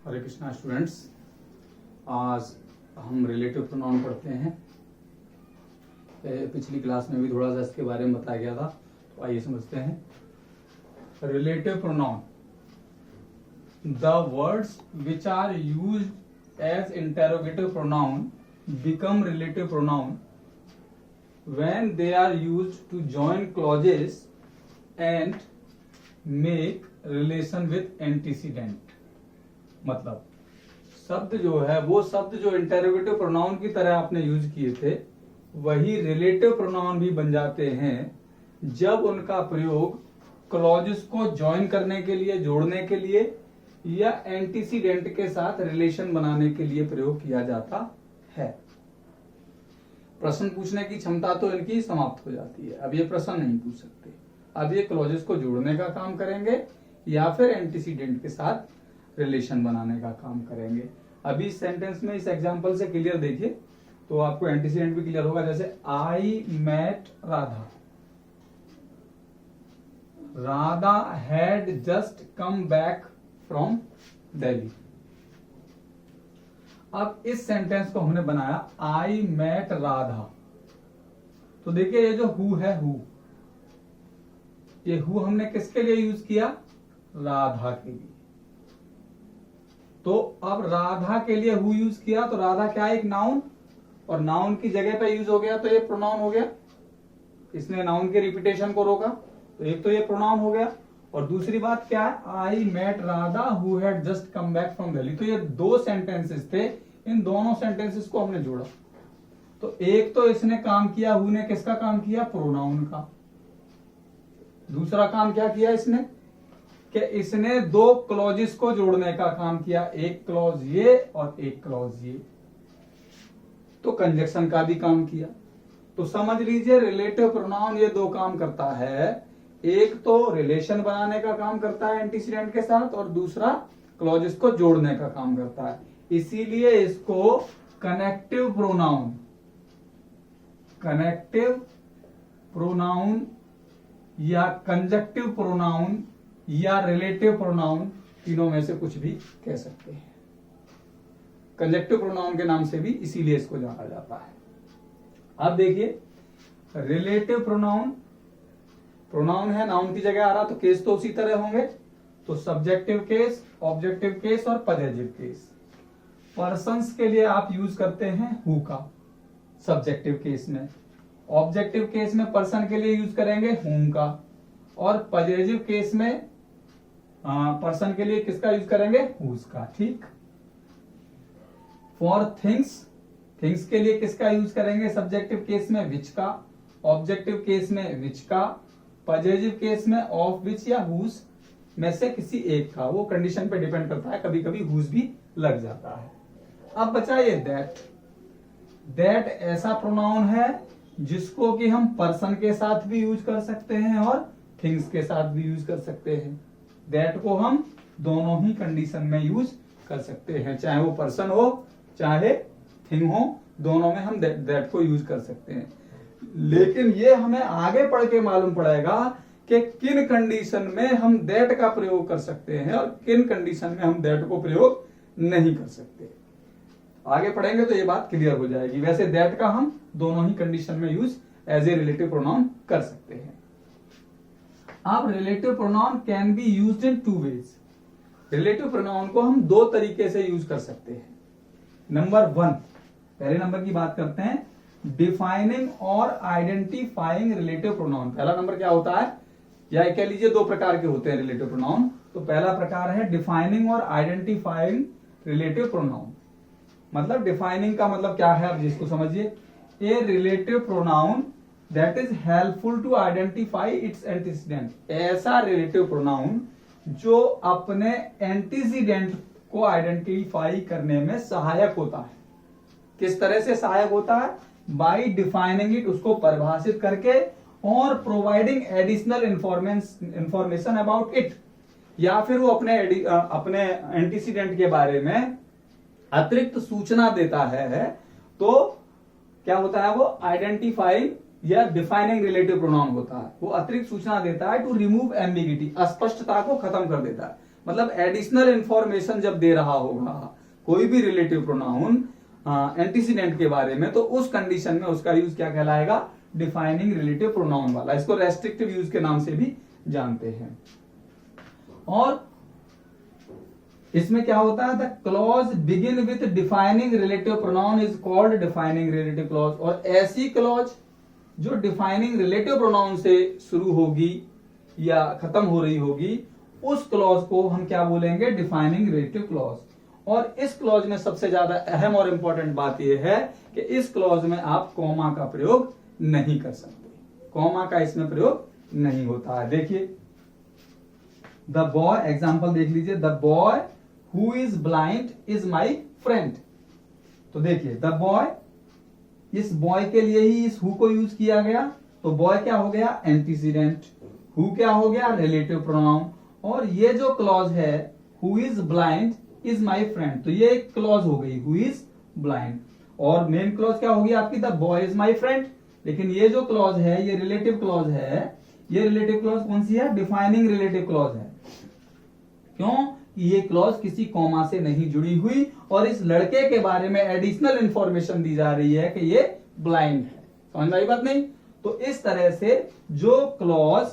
हरे Krishna students, आज हम relative pronoun पढ़ते हैं। पिछली क्लास में भी थोड़ा सा इसके बारे में बताया गया था, तो आइए समझते हैं। Relative pronoun, the words which are used as interrogative pronoun become relative pronoun when they are used to join clauses and make relation with antecedent. मतलब शब्द जो है वो शब्द जो इंटेरोगेटिव प्रोनाउन की तरह आपने यूज किए थे वही रिलेटिव प्रोनाउन भी बन जाते हैं जब उनका प्रयोग क्लॉजेस को ज्वाइन करने के लिए, जोड़ने के लिए या एंटीसीडेंट के साथ रिलेशन बनाने के लिए प्रयोग किया जाता है। प्रश्न पूछने की क्षमता तो इनकी समाप्त हो जाती है। अब ये प्रश्न नहीं पूछ सकते। अब ये क्लॉजेस को जोड़ने का काम करेंगे या फिर एंटीसीडेंट के साथ रिलेशन बनाने का काम करेंगे। अभी इस सेंटेंस में, इस एग्जांपल से क्लियर देखिए तो आपको एंटीसीडेंट भी क्लियर होगा। जैसे I met Radha, Radha had just come back from Delhi. अब इस सेंटेंस को हमने बनाया आई मेट राधा, तो देखिए ये जो हु है, ये हु हमने किसके लिए यूज किया? राधा के लिए। तो अब राधा के लिए हु यूज किया तो राधा क्या है? एक नाउन, और नाउन की जगह पे यूज हो गया तो ये प्रोनाउन हो गया। इसने नाउन के रिपीटेशन को रोका, तो एक तो ये प्रोनाउन हो गया। और दूसरी बात क्या है? I met Radha who had just come back from Delhi. तो ये दो सेंटेंसेस थे, इन दोनों सेंटेंसेस को हमने जोड़ा। तो एक तो इसने काम किया, हु ने किसका काम किया? प्रोनाउन का। दूसरा काम क्या किया इसने कि इसने दो क्लॉजेस को जोड़ने का काम किया, एक क्लॉज ये और एक क्लॉज ये, तो कंजक्शन का भी काम किया। तो समझ लीजिए रिलेटिव प्रोनाउन ये दो काम करता है। एक तो रिलेशन बनाने का काम करता है एंटीसीडेंट के साथ, और दूसरा क्लॉजेस को जोड़ने का काम करता है। इसीलिए इसको कनेक्टिव प्रोनाउन या कंजक्टिव प्रोनाउन या रिलेटिव प्रोनाउन, तीनों में से कुछ भी कह सकते हैं। कंजक्टिव प्रोनाउन के नाम से भी इसीलिए इसको जाना जाता है। अब देखिए रिलेटिव प्रोनाउन है, नाउन की जगह आ रहा, तो केस तो उसी तरह होंगे। तो सब्जेक्टिव केस, ऑब्जेक्टिव केस और पजेसिव केस। पर्सन्स के लिए आप यूज करते हैं हु का सब्जेक्टिव केस में, ऑब्जेक्टिव केस में पर्सन के लिए यूज करेंगे हुम का, और पजेसिव केस में पर्सन के लिए किसका यूज करेंगे? हुज का। ठीक। फॉर थिंग्स के लिए किसका यूज करेंगे? सब्जेक्टिव केस में विच का, ऑब्जेक्टिव केस में विच का, पजेसिव केस में ऑफ विच या हुज में से किसी एक का। वो कंडीशन पे डिपेंड करता है, कभी कभी हुज भी लग जाता है। अब बचा ये दैट ऐसा प्रोनाउन है जिसको कि हम पर्सन के साथ भी यूज कर सकते हैं और थिंग्स के साथ भी यूज कर सकते हैं। दैट को हम दोनों ही कंडीशन में यूज कर सकते हैं, चाहे वो पर्सन हो चाहे थिंग हो, दोनों में हम दैट को यूज कर सकते हैं। लेकिन ये हमें आगे पढ़ के मालूम पड़ेगा कि किन कंडीशन में हम दैट का प्रयोग कर सकते हैं और किन कंडीशन में हम दैट को प्रयोग नहीं कर सकते। आगे पढ़ेंगे तो ये बात क्लियर हो जाएगी। वैसे दैट का हम दोनों ही कंडीशन में use as a relative pronoun कर सकते हैं। अब relative pronoun can be used in two ways. Relative pronoun को हम दो तरीके से यूज कर सकते हैं। नंबर 1, पहले नंबर की बात करते हैं, डिफाइनिंग और आइडेंटिफाइंग रिलेटिव प्रोनाउन। पहला नंबर क्या होता है, या कह लीजिए दो प्रकार के होते हैं रिलेटिव प्रोनाउन। तो पहला प्रकार है डिफाइनिंग और आइडेंटिफाइंग रिलेटिव प्रोनाउन। मतलब डिफाइनिंग का मतलब क्या है, अब जिसको समझिए, a relative pronoun that is helpful to identify its antecedent. ऐसा रिलेटिव प्रोनाउन जो अपने एंटीसीडेंट को आइडेंटिफाई करने में सहायक होता है। किस तरह से सहायक होता है? बाय डिफाइनिंग इट, उसको परिभाषित करके, और providing additional information about it, या फिर वो अपने एंटीसीडेंट के बारे में अतिरिक्त सूचना देता है। तो क्या होता है? वो आइडेंटिफाइंग या डिफाइनिंग रिलेटिव प्रोनाउन होता है। वो अतिरिक्त सूचना देता है टू रिमूव एम्बिगिटी, अस्पष्टता को खत्म कर देता है। मतलब एडिशनल इंफॉर्मेशन जब दे रहा होगा कोई भी रिलेटिव प्रोनाउन एंटीसीडेंट के बारे में, तो उस कंडीशन में उसका यूज क्या कहलाएगा, डिफाइनिंग रिलेटिव प्रोनाउन वाला। इसको रेस्ट्रिक्टिव यूज के नाम से भी जानते हैं। और इसमें क्या होता है, the clause begin with defining relative pronoun is called defining relative clause. और ऐसी क्लॉज जो डिफाइनिंग रिलेटिव प्रोनाउन से शुरू होगी या खत्म हो रही होगी, उस क्लॉज को हम क्या बोलेंगे, डिफाइनिंग रिलेटिव क्लॉज। और इस क्लॉज में सबसे ज्यादा अहम और इंपॉर्टेंट बात यह है कि इस क्लॉज में आप कॉमा का प्रयोग नहीं कर सकते, कॉमा का इसमें प्रयोग नहीं होता है। देखिए द बॉय, एग्जाम्पल देख लीजिए, the boy who is blind is my friend. तो देखिए द बॉय, इस बॉय के लिए ही इस हु को यूज किया गया, तो बॉय क्या हो गया, एंटीसीडेंट, हु क्या हो गया, रिलेटिव प्रोनाउन। और ये जो क्लॉज है who is blind is my friend, तो ये एक क्लॉज हो गई हु इज ब्लाइंड। और मेन क्लॉज क्या होगी आपकी, the boy is my friend. लेकिन ये जो क्लॉज है ये रिलेटिव क्लॉज है, ये रिलेटिव क्लॉज कौन सी है, डिफाइनिंग रिलेटिव क्लॉज है। क्यों, ये क्लॉज किसी कॉमा से नहीं जुड़ी हुई और इस लड़के के बारे में एडिशनल इंफॉर्मेशन दी जा रही है कि ये ब्लाइंड है। समझ में आई बात नहीं? तो इस तरह से जो क्लॉज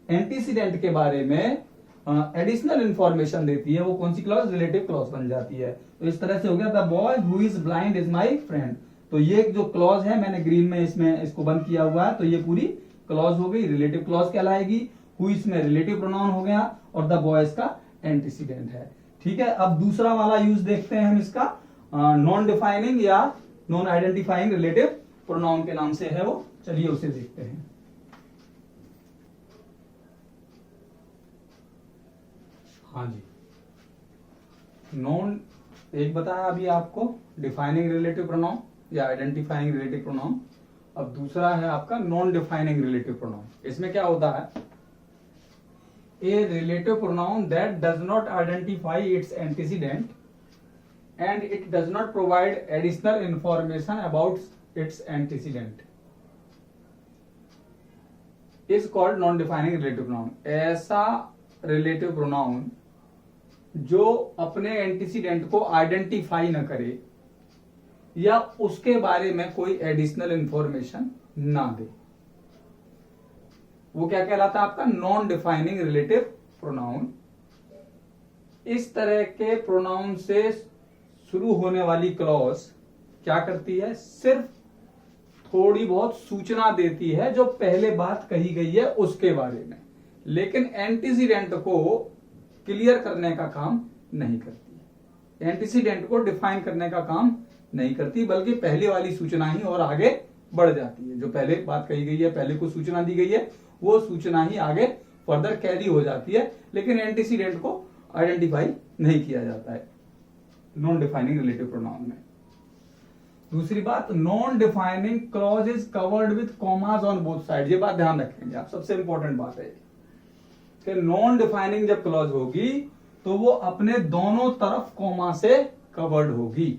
एंटीसीडेंट के बारे में एडिशनल इंफॉर्मेशन देती है वो कौन सी क्लॉज, रिलेटिव क्लॉज बन जाती है। तो इस तरह से हो गया the boy who is blind is my friend. तो ये जो क्लॉज है मैंने ग्रीन में इसमें इसको बंद किया हुआ है, तो ये पूरी क्लॉज हो गई, रिलेटिव क्लॉज कहलाएगी। हु इसमें रिलेटिव प्रोनाउन हो गया और द बॉय इसका एंटीसीडेंट है। ठीक है, अब दूसरा वाला यूज देखते हैं हम इसका, नॉन डिफाइनिंग या नॉन आइडेंटिफाइंग रिलेटिव प्रोनाउन के नाम से है वो, चलिए उसे देखते हैं। हाँ जी, नॉन एक बताया अभी आपको, डिफाइनिंग रिलेटिव प्रोनाउन या आइडेंटिफाइंग रिलेटिव प्रोनाउन। अब दूसरा है आपका नॉन डिफाइनिंग रिलेटिव प्रोनाउन। इसमें क्या होता है, a relative pronoun that does not identify its antecedent and it does not provide additional information about its antecedent is called non-defining relative pronoun। ऐसा relative pronoun जो अपने एंटीसीडेंट को identify न करे या उसके बारे में कोई एडिशनल इंफॉर्मेशन ना दे, वो क्या कहलाता है आपका, नॉन डिफाइनिंग रिलेटिव प्रोनाउन। इस तरह के प्रोनाउन से शुरू होने वाली क्लॉज क्या करती है, सिर्फ थोड़ी बहुत सूचना देती है जो पहले बात कही गई है उसके बारे में, लेकिन एंटीसीडेंट को क्लियर करने का काम नहीं करती, एंटीसीडेंट को डिफाइन करने का काम नहीं करती, बल्कि पहले वाली सूचना ही और आगे बढ़ जाती है। जो पहले बात कही गई है, पहले को सूचना दी गई है, वो सूचना ही आगे फर्दर कैरी हो जाती है, लेकिन एंटीसीडेंट को आइडेंटिफाई नहीं किया जाता है नॉन डिफाइनिंग रिलेटिव प्रोनाउन में। दूसरी बात, non defining clause is covered with commas on both side. ये बात ध्यान रखेंगे आप, सबसे इंपॉर्टेंट बात है कि नॉन डिफाइनिंग जब क्लॉज होगी तो वो अपने दोनों तरफ कॉमा से कवर्ड होगी।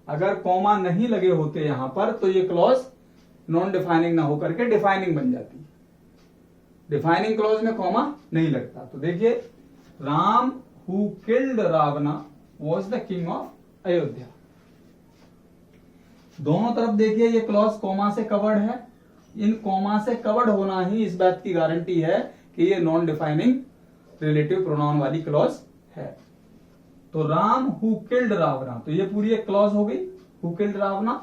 अगर कॉमा नहीं लगे होते यहां पर तो ये क्लॉज नॉन डिफाइनिंग ना होकर के डिफाइनिंग बन जाती। डिफाइनिंग क्लॉज में कॉमा नहीं लगता। तो देखिए, Ram who killed Ravana was the king of Ayodhya. दोनों तरफ देखिए ये क्लॉज कॉमा से कवर्ड है। इन कॉमा से कवर्ड होना ही इस बात की गारंटी है कि ये नॉन डिफाइनिंग रिलेटिव प्रोनाउन वाली क्लॉज है। तो राम हु किल्ड रावणा, तो ये पूरी एक क्लॉज हो गई, हु किल्ड रावणा।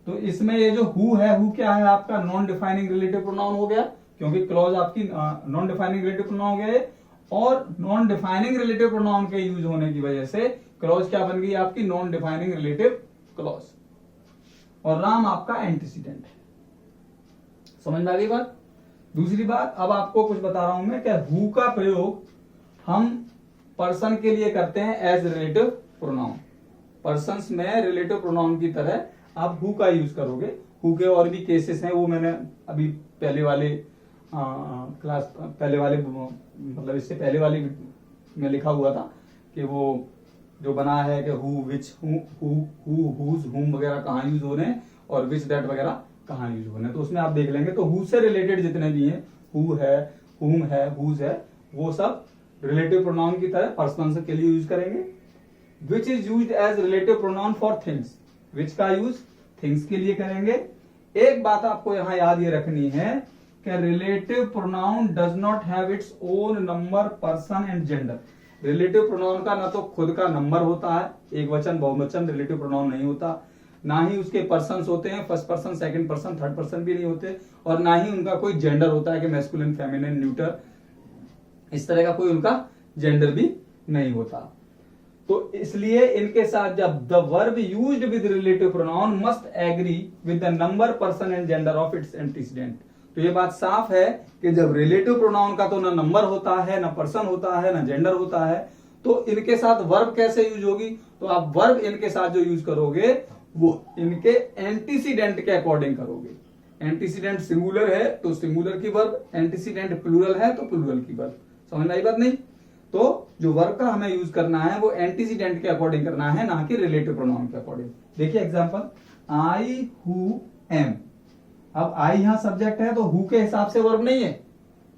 तो इसमें ये जो हु है, हु क्या है आपका, नॉन डिफाइनिंग रिलेटिव प्रोनाउन हो गया, क्योंकि क्लॉज आपकी नॉन डिफाइनिंग रिलेटिव प्रोनाउन हो गया है। और नॉन डिफाइनिंग रिलेटिव प्रोनाउन के यूज होने की वजह से क्लॉज क्या बन गई आपकी, नॉन डिफाइनिंग रिलेटिव क्लॉज। और राम आपका एंटीसीडेंट है। समझ में आ गई बात? दूसरी बात, अब आपको कुछ बता रहा हूं मैं कि हु का प्रयोग हम पर्सन के लिए करते हैं एज रिलेटिव प्रोनाउन। पर्सन्स में रिलेटिव प्रोनाउन की तरह आप हु का यूज करोगे। हु के और भी केसेस हैं, वो मैंने अभी पहले वाले क्लास, पहले वाले मतलब इससे पहले वाली में लिखा हुआ था कि वो जो बना है कि हु, विच, हुज, हुम वगैरह कहाँ यूज हो रहे हैं और विच, दैट वगैरह कहाँ यूज हो रहे हैं। तो उसमें आप देख लेंगे तो हु से रिलेटेड जितने भी हैं, हु है, हुम है, हुज है, वो सब रिलेटिव प्रोनाउन की तरह पर्सनल के लिए यूज करेंगे। Which is use as relative pronoun for things, which का यूज थिंग्स के लिए करेंगे। एक बात आपको यहां याद ये रखनी है कि relative pronoun does not have its own number, person and gender. Relative pronoun का ना तो खुद का नंबर होता है, एक वचन बहुवचन रिलेटिव प्रोनाउन नहीं होता, ना ही उसके पर्सन्स होते हैं, first person second person third person भी नहीं होते, और ना ही उनका कोई जेंडर होता है कि मैस्कुलिन फेमिनिन न्यूटर, इस तरह का कोई उनका जेंडर भी नहीं होता। तो इसलिए इनके साथ जब the verb used with relative pronoun must agree with the number, person and gender of its antecedent. तो ये बात साफ है कि जब रिलेटिव प्रोनाउन का तो ना नंबर होता है, ना पर्सन होता है, ना जेंडर होता है, तो इनके साथ वर्ब कैसे यूज होगी? तो आप वर्ब इनके साथ जो यूज करोगे वो इनके एंटीसीडेंट के अकॉर्डिंग करोगे। एंटीसीडेंट सिंगुलर है तो सिंगुलर की वर्ब, एंटीसीडेंट प्लूरल है तो प्लूरल की वर्ब। समझ में आई बात नहीं? तो जो वर्ब का हमें यूज करना है वो एंटीसीडेंट के अकॉर्डिंग करना है, ना कि रिलेटिव प्रोनाउन के अकॉर्डिंग। देखिए एग्जांपल, आई हु एम। अब आई यहां सब्जेक्ट है तो हु के हिसाब से वर्ब नहीं है,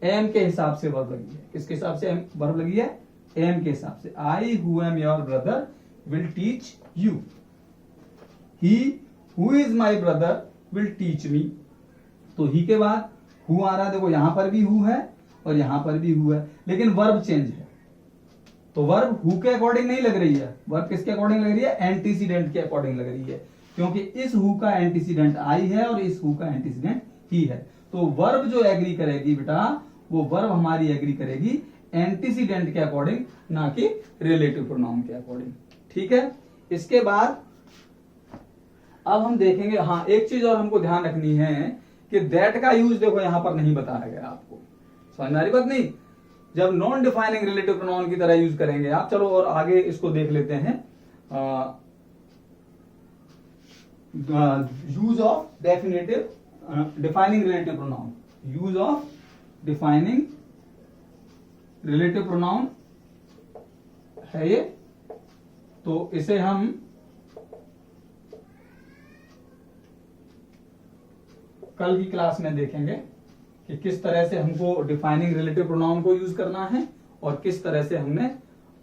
एम के हिसाब से वर्ब लगी है। किसके हिसाब से वर्ब लगी है? एम के हिसाब से। I who am your brother will teach you. He who is my brother will teach me. तो ही के बाद हु आ रहा है, देखो यहां पर भी हु है और यहां पर भी हु है, लेकिन वर्ब चेंज है। तो वर्ब हु के अकॉर्डिंग नहीं लग रही है, वर्ब किसके अकॉर्डिंग लग रही है? एंटीसीडेंट के अकॉर्डिंग लग रही है, क्योंकि इस हु का एंटीसीडेंट आई है और इस हु का एंटीसीडेंट ही है। तो वर्ब जो एग्री करेगी बेटा, वो वर्ब हमारी एग्री करेगी एंटीसीडेंट के अकॉर्डिंग, ना कि रिलेटिव प्रोनाउन के अकॉर्डिंग। ठीक है। इसके बाद अब हम देखेंगे, हाँ एक चीज और हमको ध्यान रखनी है कि दैट का यूज देखो यहां पर नहीं बताया गया आपको। समझ में आ रही बात नहीं? जब नॉन डिफाइनिंग रिलेटिव प्रोनाउन की तरह यूज करेंगे आप। चलो और आगे इसको देख लेते हैं। Use of definitive defining relative pronoun, use of defining relative pronoun है ये। तो इसे हम कल की क्लास में देखेंगे कि किस तरह से हमको डिफाइनिंग रिलेटिव प्रोनाउन को यूज करना है और किस तरह से हमने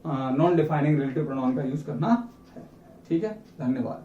नॉन डिफाइनिंग रिलेटिव प्रोनाउन का यूज करना है। ठीक है, धन्यवाद।